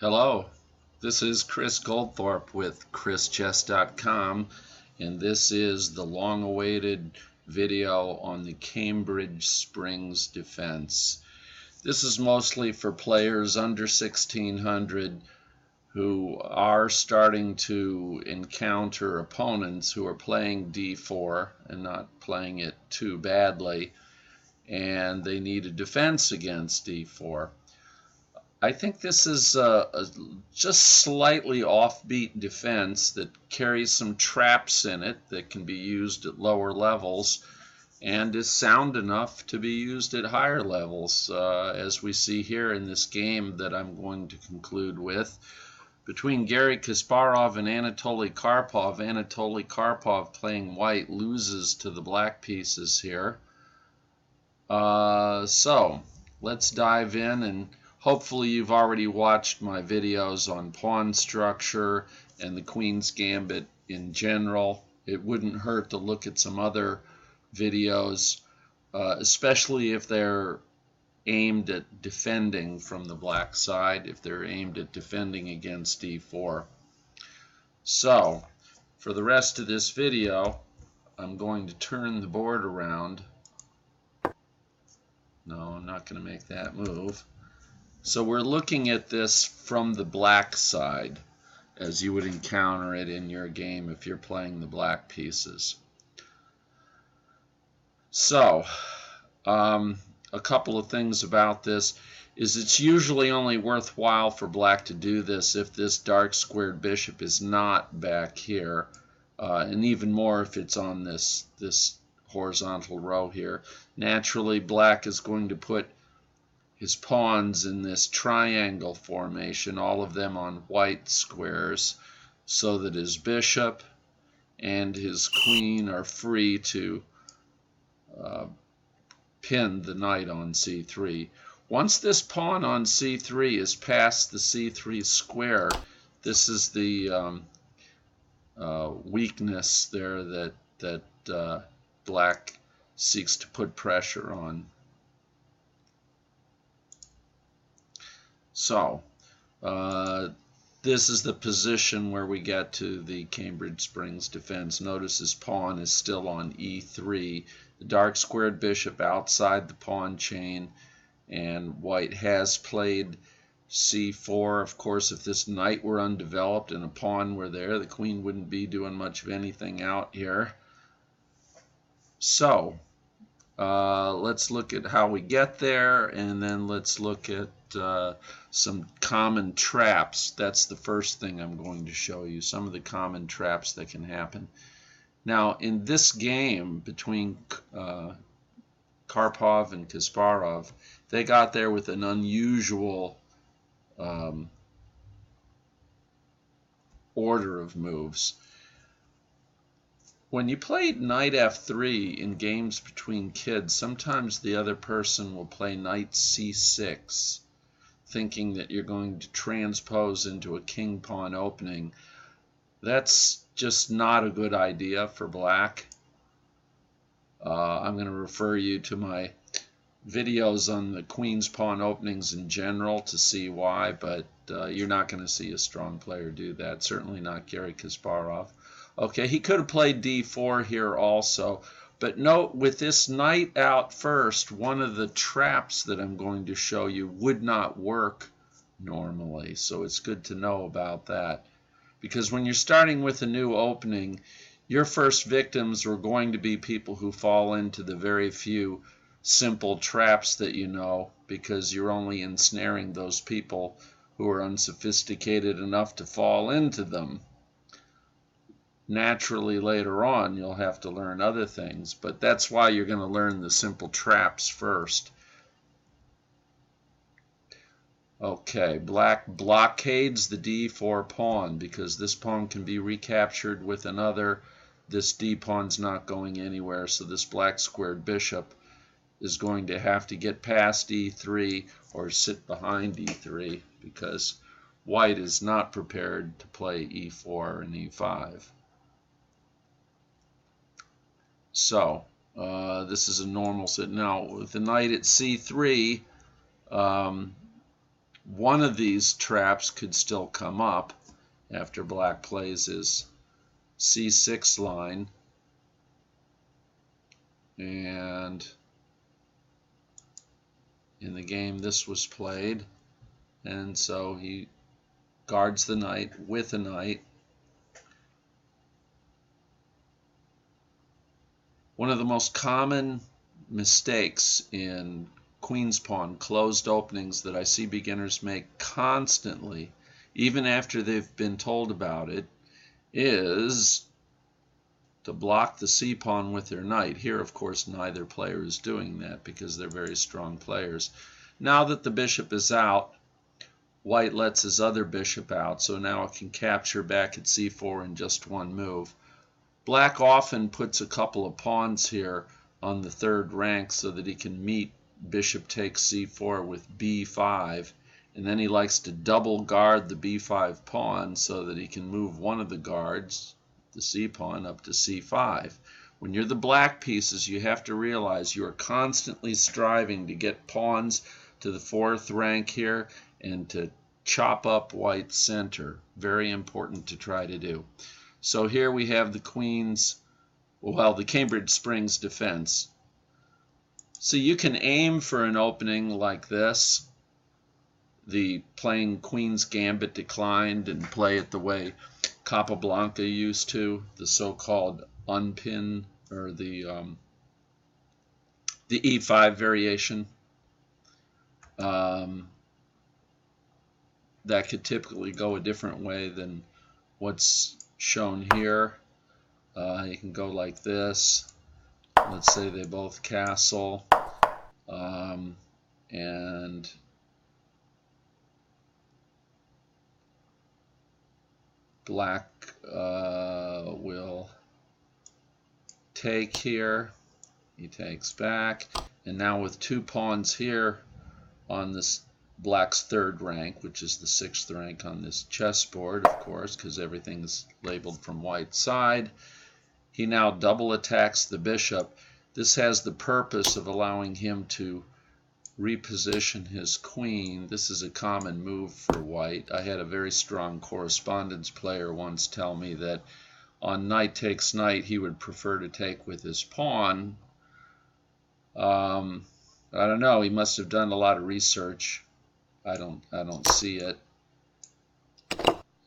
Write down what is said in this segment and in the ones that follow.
Hello, this is Chris Goldthorpe with ChrisChess.com, and this is the long-awaited video on the Cambridge Springs defense. This is mostly for players under 1600 who are starting to encounter opponents who are playing d4 and not playing it too badly, and they need a defense against d4. I think this is a just slightly offbeat defense that carries some traps in it that can be used at lower levels and is sound enough to be used at higher levels, as we see here in this game that I'm going to conclude with. Between Garry Kasparov and Anatoly Karpov, Anatoly Karpov playing white loses to the black pieces here. So let's dive in, and hopefully you've already watched my videos on pawn structure and the Queen's Gambit in general. It wouldn't hurt to look at some other videos, especially if they're aimed at defending from the black side, if they're aimed at defending against d4. So, for the rest of this video, I'm going to turn the board around. No, I'm not going to make that move. So we're looking at this from the black side, as you would encounter it in your game if you're playing the black pieces. So, a couple of things about this is it's usually only worthwhile for black to do this if this dark squared bishop is not back here, and even more if it's on this horizontal row here. Naturally, black is going to put his pawns in this triangle formation, all of them on white squares, so that his bishop and his queen are free to pin the knight on c3. Once this pawn on c3 is past the c3 square, this is the weakness there that black seeks to put pressure on. So, this is the position where we get to the Cambridge Springs defense. Notice his pawn is still on e3. The dark squared bishop outside the pawn chain, and white has played c4. Of course, if this knight were undeveloped and a pawn were there, the queen wouldn't be doing much of anything out here. So, let's look at how we get there, and then let's look at some common traps. That's the first thing I'm going to show you, some of the common traps that can happen. Now, in this game between Karpov and Kasparov, they got there with an unusual order of moves. When you play knight f3 in games between kids, sometimes the other person will play knight c6, thinking that you're going to transpose into a king-pawn opening. That's just not a good idea for black. I'm going to refer you to my videos on the queen's pawn openings in general to see why, but you're not going to see a strong player do that, certainly not Garry Kasparov. Okay, he could have played d4 here also, but note with this knight out first, one of the traps that I'm going to show you would not work normally, so it's good to know about that. Because when you're starting with a new opening, your first victims are going to be people who fall into the very few simple traps that you know, because you're only ensnaring those people who are unsophisticated enough to fall into them. Naturally, later on, you'll have to learn other things, but that's why you're going to learn the simple traps first. Okay, black blockades the d4 pawn because this pawn can be recaptured with another. This d pawn's not going anywhere, so this black squared bishop is going to have to get past e3 or sit behind e3 because white is not prepared to play e4 and e5. So, this is a normal sit. Now, with the knight at c3, one of these traps could still come up after black plays his c6 line. And in the game this was played, and so he guards the knight with a knight. One of the most common mistakes in queen's pawn closed openings that I see beginners make constantly, even after they've been told about it, is to block the c-pawn with their knight. Here, of course, neither player is doing that because they're very strong players. Now that the bishop is out, white lets his other bishop out, so now it can capture back at c4 in just one move. Black often puts a couple of pawns here on the third rank so that he can meet bishop takes c4 with b5, and then he likes to double guard the b5 pawn so that he can move one of the guards, the c pawn, up to c5. When you're the black pieces, you have to realize you are constantly striving to get pawns to the fourth rank here and to chop up white's center. Very important to try to do. So here we have the queen's, well, the Cambridge Springs defense. So you can aim for an opening like this. The playing Queen's Gambit declined, and play it the way Capablanca used to, the so-called unpin, or the E5 variation. That could typically go a different way than what's shown here. You can go like this. Let's say they both castle, and black will take here. He takes back, and now with two pawns here on this black's third rank, which is the sixth rank on this chessboard, of course, because everything's labeled from white's side, he now double attacks the bishop. This has the purpose of allowing him to reposition his queen. This is a common move for white. I had a very strong correspondence player once tell me that on knight takes knight he would prefer to take with his pawn. I don't know, he must have done a lot of research. I don't see it.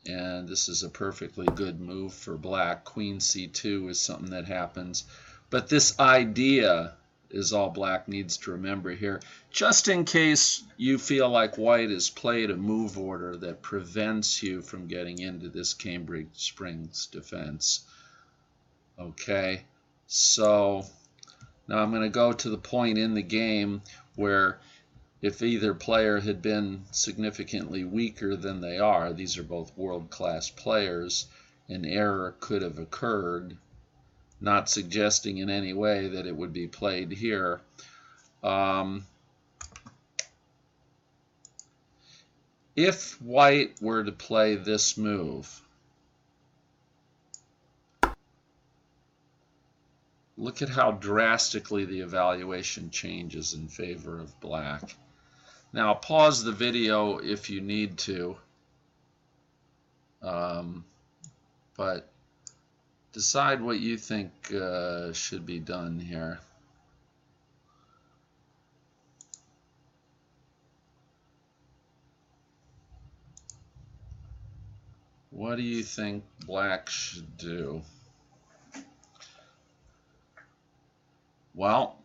And this is a perfectly good move for black. Queen c2 is something that happens. But this idea is all black needs to remember here, just in case you feel like white has played a move order that prevents you from getting into this Cambridge Springs defense. Okay, so now I'm going to go to the point in the game where if either player had been significantly weaker than they are, these are both world-class players, an error could have occurred, not suggesting in any way that it would be played here. If white were to play this move, look at how drastically the evaluation changes in favor of black. Now pause the video if you need to, but decide what you think should be done here. What do you think black should do? Well,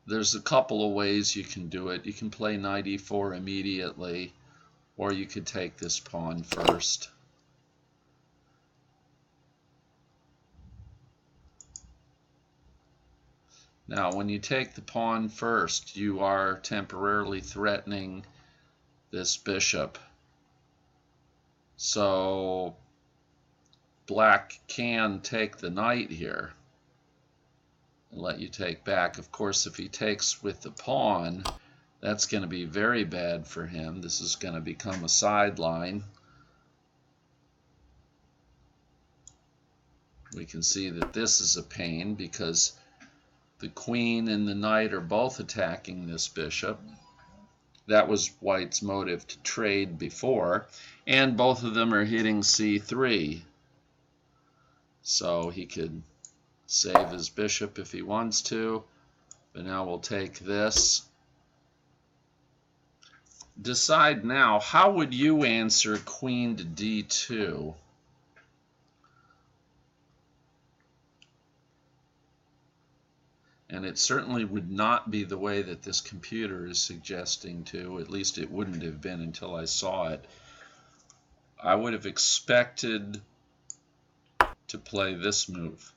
there's a couple of ways you can do it. You can play knight e4 immediately, or you could take this pawn first. Now, when you take the pawn first, you are temporarily threatening this bishop. So black can take the knight here and let you take back. Of course, if he takes with the pawn, that's going to be very bad for him. This is going to become a sideline. We can see that this is a pain because the queen and the knight are both attacking this bishop. That was white's motive to trade before, and both of them are hitting c3. So he could save his bishop if he wants to, but now we'll take this. Decide now, how would you answer queen to d2? And it certainly would not be the way that this computer is suggesting to. At least it wouldn't have been until I saw it. I would have expected to play this move.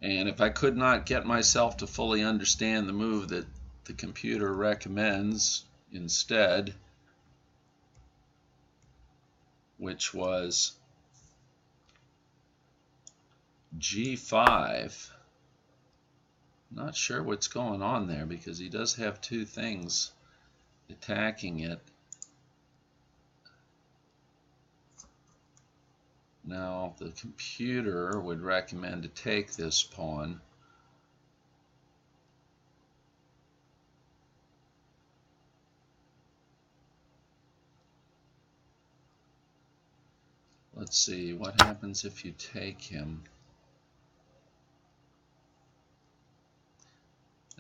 And if I could not get myself to fully understand the move that the computer recommends instead, which was g5. Not sure what's going on there because he does have two things attacking it. Now the computer would recommend to take this pawn. Let's see, what happens if you take him?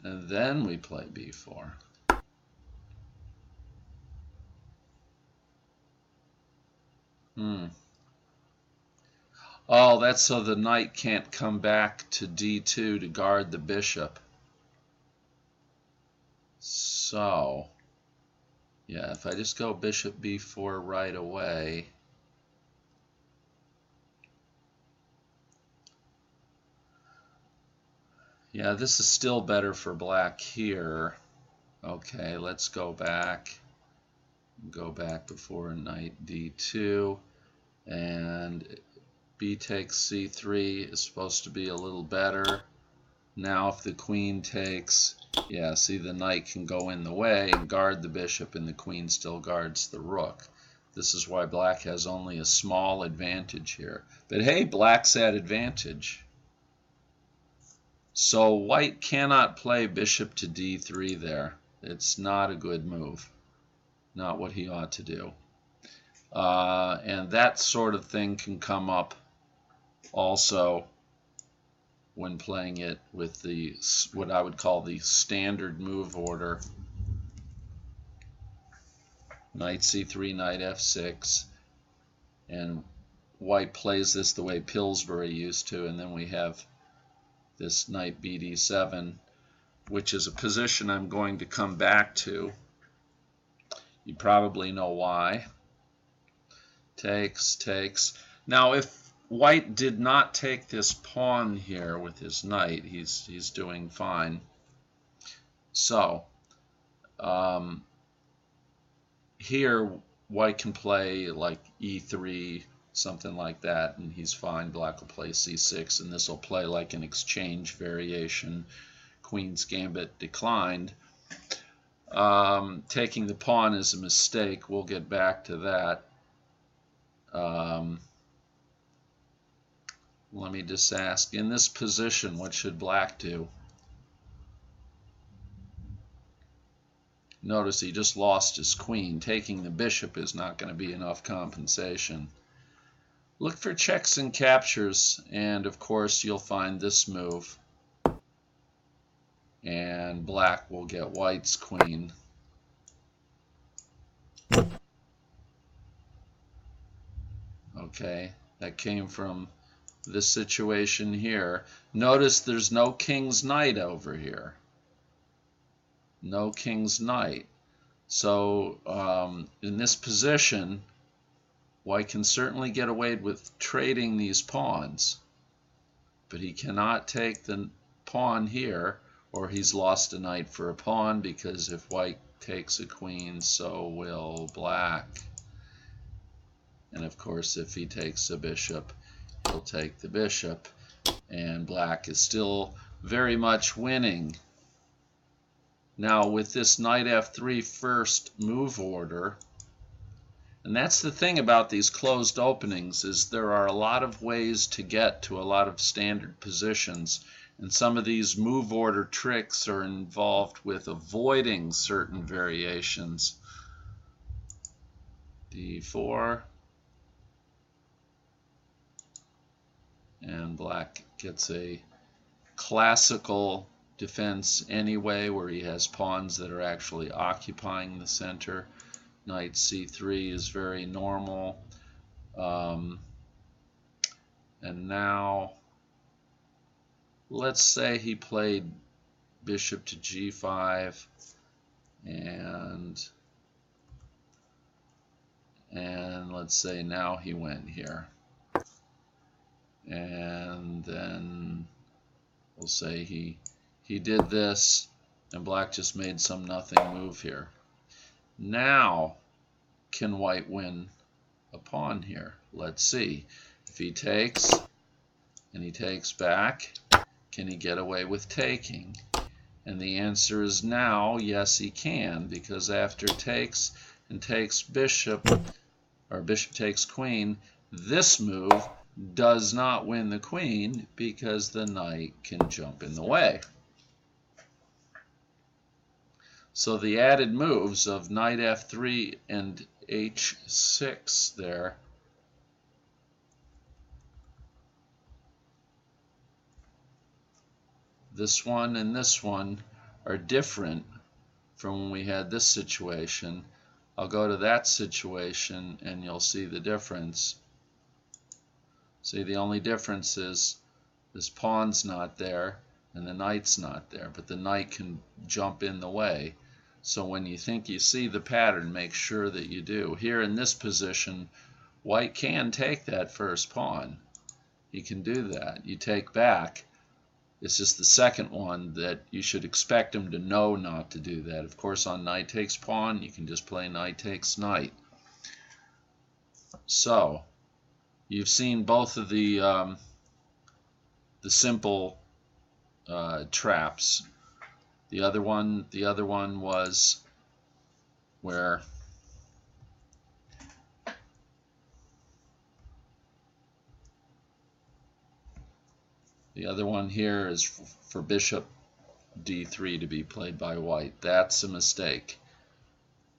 And then we play b4. Oh, that's so the knight can't come back to d2 to guard the bishop. So, yeah, if I just go bishop b4 right away, yeah, this is still better for black here. Okay, let's go back. Go back before knight d2, and b takes c3 is supposed to be a little better. Now if the queen takes, yeah, see, the knight can go in the way and guard the bishop, and the queen still guards the rook. This is why black has only a small advantage here. But hey, black's at advantage. So white cannot play bishop to d3 there. It's not a good move. Not what he ought to do. And that sort of thing can come up also when playing it with the what I would call the standard move order. Knight c3, knight f6, and white plays this the way Pillsbury used to, and then we have this knight bd7, which is a position I'm going to come back to. You probably know why. Takes, takes. Now if white did not take this pawn here with his knight, he's doing fine. So here white can play like e3, something like that, and he's fine. Black will play c6, and this will play like an exchange variation. Queen's Gambit declined. Taking the pawn is a mistake. We'll get back to that. Let me just ask, in this position, what should black do? Notice he just lost his queen. Taking the bishop is not going to be enough compensation. Look for checks and captures, and of course you'll find this move. And black will get white's queen. Okay, that came from this situation here. Notice there's no king's knight over here. No king's knight. So in this position, white can certainly get away with trading these pawns, but he cannot take the pawn here, or he's lost a knight for a pawn, because if white takes a queen, so will black. And of course, if he takes a bishop, he'll take the bishop, and black is still very much winning. Now with this knight f3 first move order, and that's the thing about these closed openings, is there are a lot of ways to get to a lot of standard positions, And some of these move order tricks are involved with avoiding certain variations. D4. And black gets a classical defense anyway, where he has pawns that are actually occupying the center. Knight C3 is very normal. And now, let's say he played bishop to G5, and let's say now he went here. And then we'll say he did this, and black just made some nothing move here. Now, can white win a pawn here? Let's see. If he takes, and he takes back, can he get away with taking? And the answer is now, yes he can, because after takes and takes bishop, or bishop takes queen, this move does not win the queen because the knight can jump in the way. So the added moves of knight f3 and h6 there this one and this one are different from when we had this situation. I'll go to that situation and you'll see the difference. See, the only difference is this pawn's not there and the knight's not there, but the knight can jump in the way. So when you think you see the pattern, make sure that you do. Here in this position, white can take that first pawn. He can do that. You take back. It's just the second one that you should expect him to know not to do that. Of course, on knight takes pawn, you can just play knight takes knight. So you've seen both of the simple traps. The other one was where the other one here is for bishop d3 to be played by white. That's a mistake.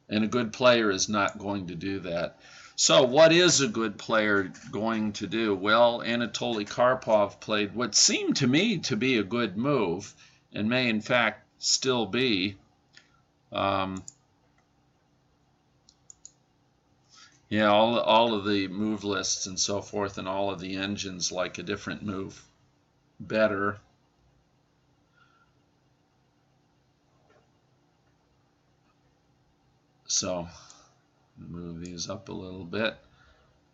And a good player is not going to do that. So what is a good player going to do? Well, Anatoly Karpov played what seemed to me to be a good move, and may in fact still be. Yeah, all of the move lists and so forth and all of the engines like a different move better. So move these up a little bit,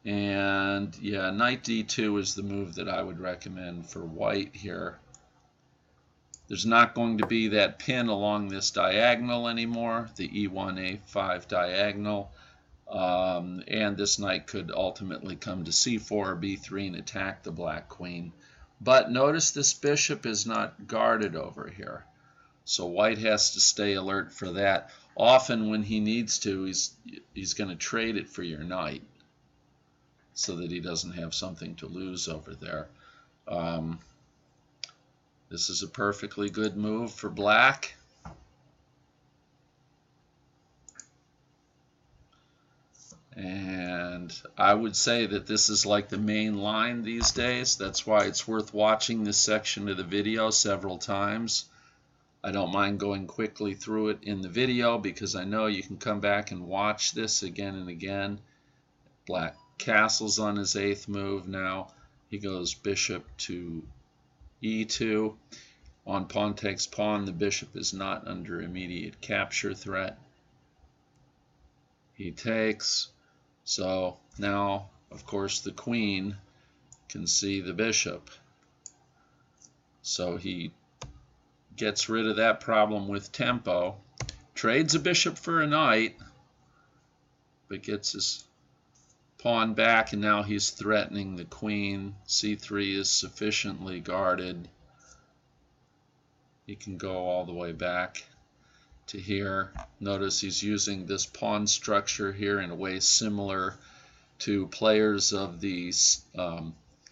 and yeah, knight d2 is the move that I would recommend for white here. There's not going to be that pin along this diagonal anymore, the e1 a5 diagonal, and this knight could ultimately come to c4 or b3 and attack the black queen. But notice this bishop is not guarded over here, so white has to stay alert for that. Often when he needs to, he's going to trade it for your knight so that he doesn't have something to lose over there. This is a perfectly good move for black. And I would say that this is like the main line these days. That's why it's worth watching this section of the video several times. I don't mind going quickly through it in the video because I know you can come back and watch this again and again. Black castles on his 8th move now. He goes bishop to e2. On pawn takes pawn, the bishop is not under immediate capture threat. He takes. So now, of course, the queen can see the bishop. So he gets rid of that problem with tempo, trades a bishop for a knight, but gets his pawn back, and now he's threatening the queen. c3 is sufficiently guarded. He can go all the way back to here. Notice he's using this pawn structure here in a way similar to players of the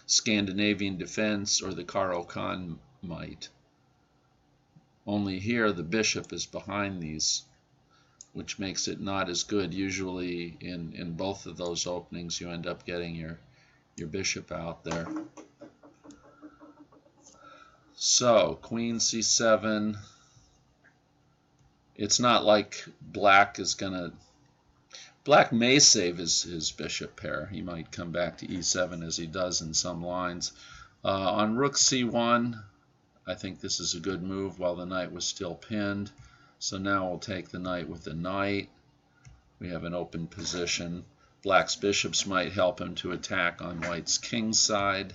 Scandinavian defense or the Caro-Kann might. Only here the bishop is behind these, which makes it not as good. Usually in both of those openings you end up getting your bishop out there. So queen c7. It's not like black is gonna. Black may save his bishop pair. He might come back to e7 as he does in some lines. On rook c1, I think this is a good move while the knight was still pinned. So now we'll take the knight with the knight. We have an open position. Black's bishops might help him to attack on white's king side.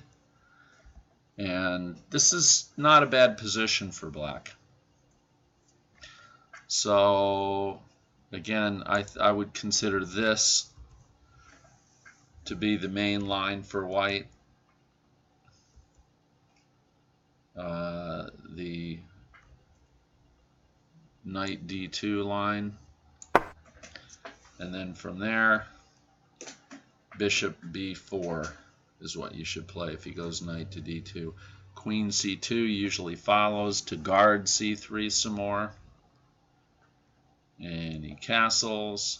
And this is not a bad position for black. So again, I would consider this to be the main line for white. The knight d2 line, and then from there bishop b4 is what you should play if he goes knight to d2. Queen c2 usually follows to guard c3 some more, and he castles,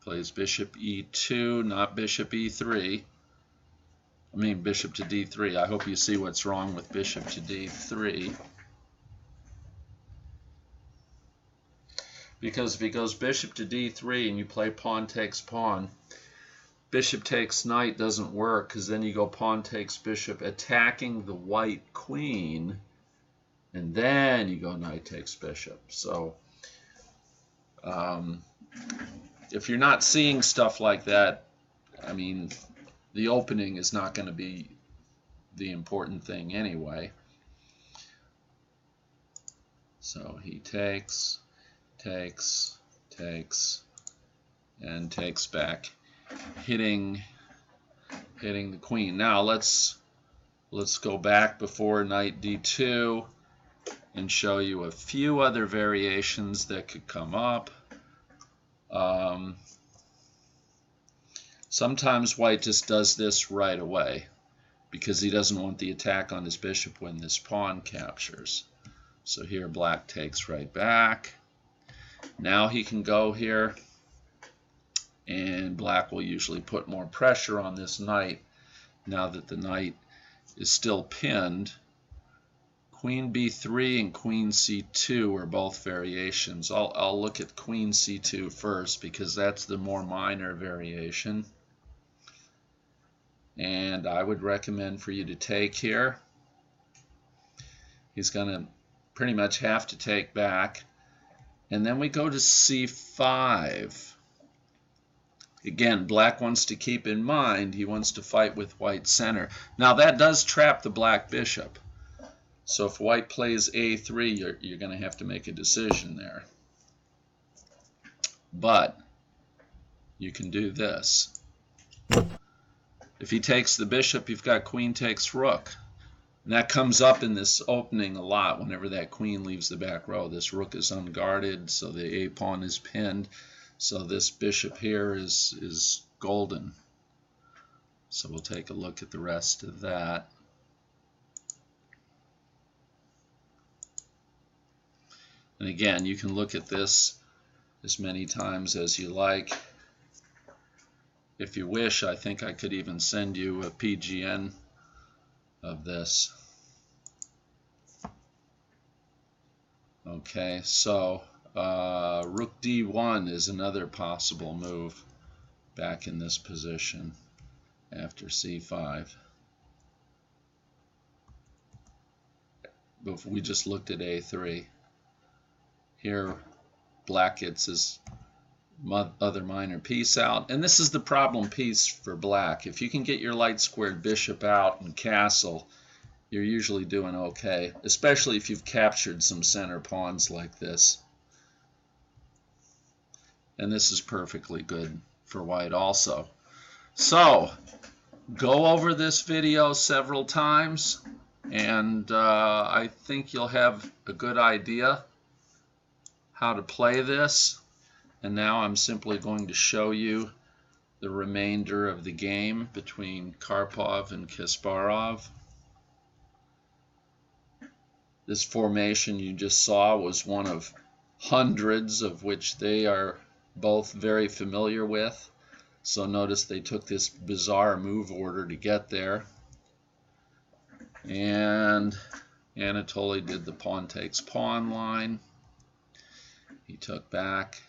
plays bishop e2, not bishop e3. I mean bishop to d3. I hope you see what's wrong with bishop to d3. Because if he goes bishop to d3 and you play pawn takes pawn, bishop takes knight doesn't work, because then you go pawn takes bishop attacking the white queen, and then you go knight takes bishop. So if you're not seeing stuff like that, I mean, the opening is not going to be the important thing anyway. So he takes, and takes back, hitting the queen. Now let's go back before knight d2 and show you a few other variations that could come up. Sometimes white just does this right away because he doesn't want the attack on his bishop when this pawn captures. So here black takes right back. Now he can go here, and black will usually put more pressure on this knight now that the knight is still pinned. Queen b3 and queen c2 are both variations. I'll look at queen c2 first because that's the more minor variation. And I would recommend for you to take here. He's going to pretty much have to take back. And then we go to c5. Again, black wants to keep in mind he wants to fight with white center. Now that does trap the black bishop. So if white plays a3, you're going to have to make a decision there. But you can do this. If he takes the bishop, you've got queen takes rook. And that comes up in this opening a lot whenever that queen leaves the back row. This rook is unguarded, so the a-pawn is pinned. So this bishop here is golden. So we'll take a look at the rest of that. And again, you can look at this as many times as you like. If you wish, I think I could even send you a PGN of this. Okay, so rook d1 is another possible move back in this position after c5. But we just looked at a3. Here black gets his other minor piece out, and this is the problem piece for black. If you can get your light squared bishop out and castle, you're usually doing okay, especially if you've captured some center pawns like this. And this is perfectly good for white also. So go over this video several times, and I think you'll have a good idea how to play this. And now I'm simply going to show you the remainder of the game between Karpov and Kasparov. This formation you just saw was one of hundreds of which they are both very familiar with. So notice they took this bizarre move order to get there. And Anatoly did the pawn takes pawn line. He took back,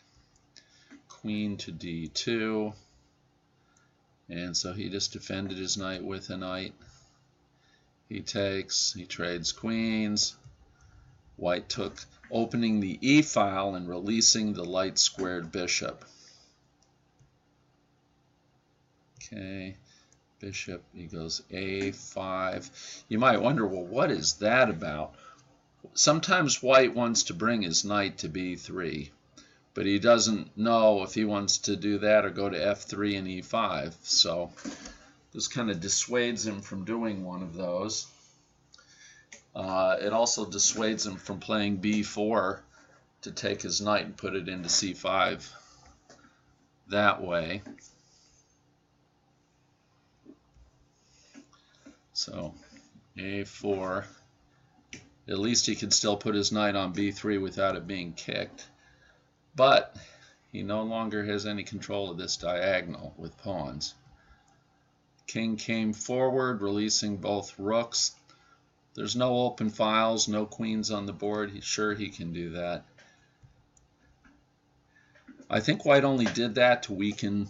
queen to d2. And so he just defended his knight with a knight. He takes, he trades queens. White took, opening the e file and releasing the light squared bishop. Okay, bishop, he goes a5. You might wonder, well, what is that about? Sometimes white wants to bring his knight to b3, but he doesn't know if he wants to do that or go to f3 and e5. So this kind of dissuades him from doing one of those. It also dissuades him from playing b4 to take his knight and put it into c5 that way. So a4, at least he can still put his knight on b3 without it being kicked, but he no longer has any control of this diagonal with pawns. King came forward, releasing both rooks. There's no open files, no queens on the board. Sure, he can do that. I think white only did that to weaken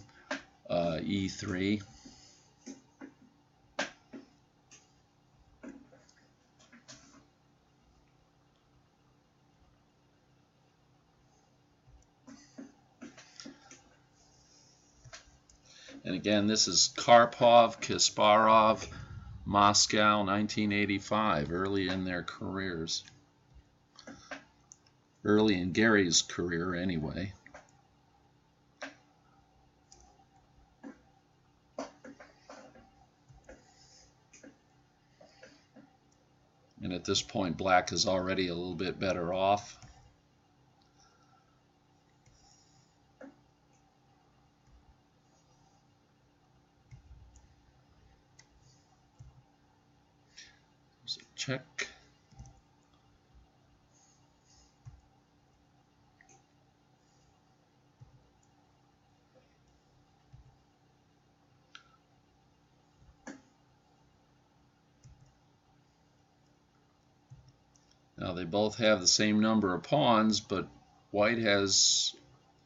e3. And again, this is Karpov, Kasparov, Moscow, 1985, early in their careers. Early in Gary's career, anyway. And at this point, black is already a little bit better off. There's a check. Now they both have the same number of pawns, but white has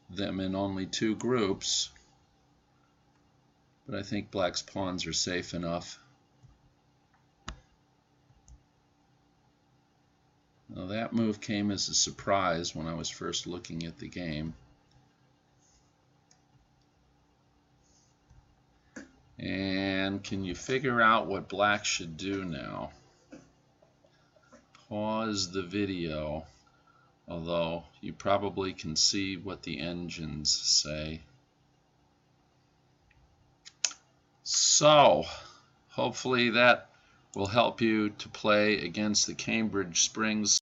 them in only 2 groups. But I think black's pawns are safe enough. Now that move came as a surprise when I was first looking at the game. And can you figure out what black should do now? Pause the video, although you probably can see what the engines say. So, hopefully that will help you to play against the Cambridge Springs